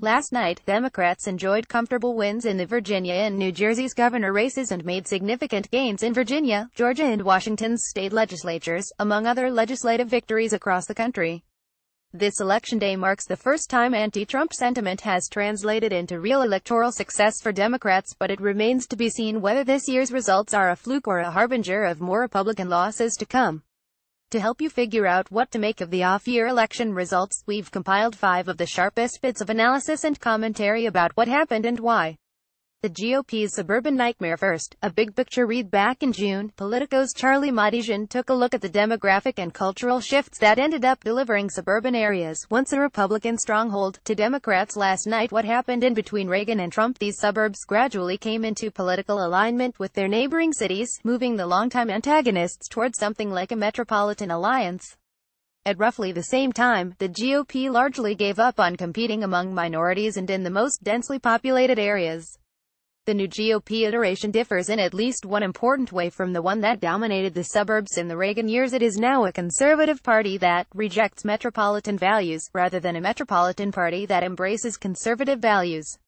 Last night, Democrats enjoyed comfortable wins in the Virginia and New Jersey's governor races and made significant gains in Virginia, Georgia and Washington's state legislatures, among other legislative victories across the country. This election day marks the first time anti-Trump sentiment has translated into real electoral success for Democrats, but it remains to be seen whether this year's results are a fluke or a harbinger of more Republican losses to come. To help you figure out what to make of the off-year election results, we've compiled 5 of the sharpest bits of analysis and commentary about what happened and why. The GOP's suburban nightmare first, a big picture read. Back in June, Politico's Charlie Madijan took a look at the demographic and cultural shifts that ended up delivering suburban areas, once a Republican stronghold, to Democrats. Last night, what happened in between Reagan and Trump. These suburbs gradually came into political alignment with their neighboring cities, moving the longtime antagonists towards something like a metropolitan alliance. At roughly the same time, the GOP largely gave up on competing among minorities and in the most densely populated areas. The new GOP iteration differs in at least one important way from the one that dominated the suburbs in the Reagan years. It is now a conservative party that rejects metropolitan values, rather than a metropolitan party that embraces conservative values.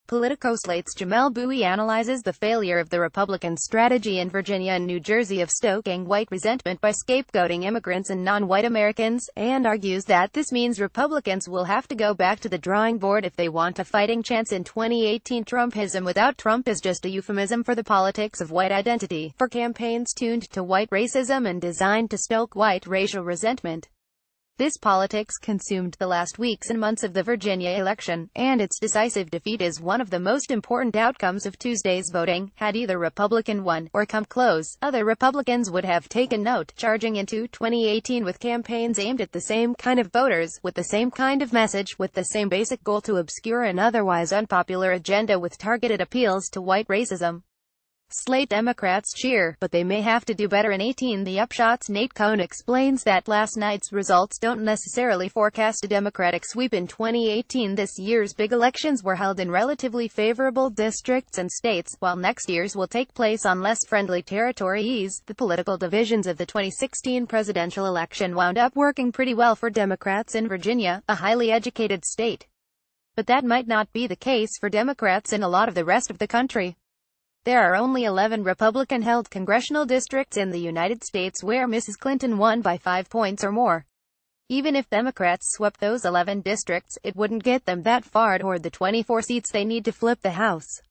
Politico Slate's Jamel Bowie analyzes the failure of the Republican strategy in Virginia and New Jersey of stoking white resentment by scapegoating immigrants and non-white Americans, and argues that this means Republicans will have to go back to the drawing board if they want a fighting chance in 2018. Trumpism without Trump is just a euphemism for the politics of white identity, for campaigns tuned to white racism and designed to stoke white racial resentment. This politics consumed the last weeks and months of the Virginia election, and its decisive defeat is one of the most important outcomes of Tuesday's voting. Had either Republican won, or come close, other Republicans would have taken note, charging into 2018 with campaigns aimed at the same kind of voters, with the same kind of message, with the same basic goal to obscure an otherwise unpopular agenda with targeted appeals to white racism. Slate Democrats cheer, but they may have to do better in 18. The Upshot's Nate Cohn explains that last night's results don't necessarily forecast a Democratic sweep in 2018. This year's big elections were held in relatively favorable districts and states, while next year's will take place on less friendly territories. The political divisions of the 2016 presidential election wound up working pretty well for Democrats in Virginia, a highly educated state. But that might not be the case for Democrats in a lot of the rest of the country. There are only 11 Republican-held congressional districts in the United States where Mrs. Clinton won by 5 points or more. Even if Democrats swept those 11 districts, it wouldn't get them that far toward the 24 seats they need to flip the House.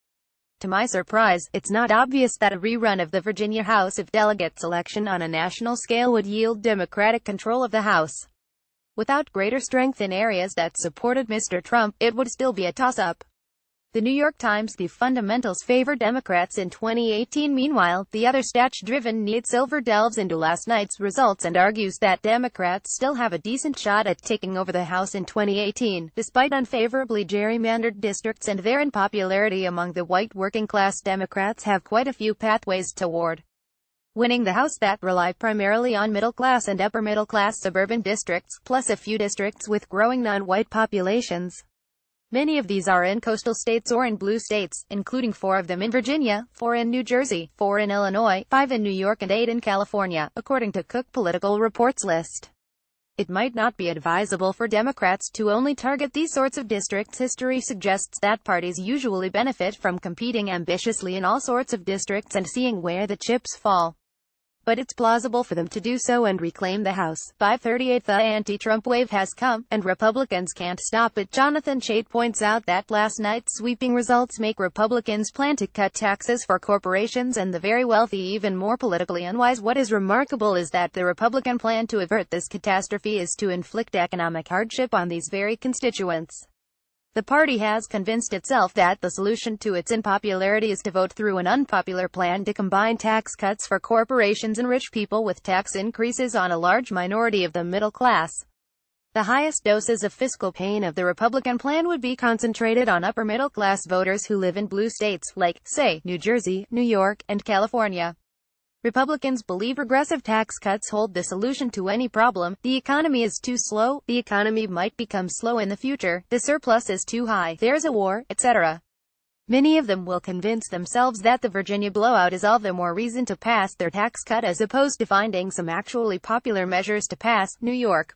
To my surprise, it's not obvious that a rerun of the Virginia House of Delegates election on a national scale would yield Democratic control of the House. Without greater strength in areas that supported Mr. Trump, it would still be a toss-up. The New York Times. The fundamentals favor Democrats in 2018. Meanwhile, the other stats-driven Nate Silver delves into last night's results and argues that Democrats still have a decent shot at taking over the House in 2018, despite unfavorably gerrymandered districts and their unpopularity among the white working-class. Democrats have quite a few pathways toward winning the House that rely primarily on middle-class and upper-middle-class suburban districts, plus a few districts with growing non-white populations. Many of these are in coastal states or in blue states, including 4 of them in Virginia, 4 in New Jersey, 4 in Illinois, 5 in New York and 8 in California, according to Cook Political Reports list. It might not be advisable for Democrats to only target these sorts of districts. History suggests that parties usually benefit from competing ambitiously in all sorts of districts and seeing where the chips fall. But it's plausible for them to do so and reclaim the House. 538. The anti-Trump wave has come, and Republicans can't stop it. Jonathan Chait points out that last night's sweeping results make Republicans plan to cut taxes for corporations and the very wealthy even more politically unwise. What is remarkable is that the Republican plan to avert this catastrophe is to inflict economic hardship on these very constituents. The party has convinced itself that the solution to its unpopularity is to vote through an unpopular plan to combine tax cuts for corporations and rich people with tax increases on a large minority of the middle class. The highest doses of fiscal pain of the Republican plan would be concentrated on upper-middle-class voters who live in blue states, like, say, New Jersey, New York, and California. Republicans believe regressive tax cuts hold the solution to any problem. The economy is too slow, the economy might become slow in the future, the surplus is too high, there's a war, etc. Many of them will convince themselves that the Virginia blowout is all the more reason to pass their tax cut as opposed to finding some actually popular measures to pass. New York.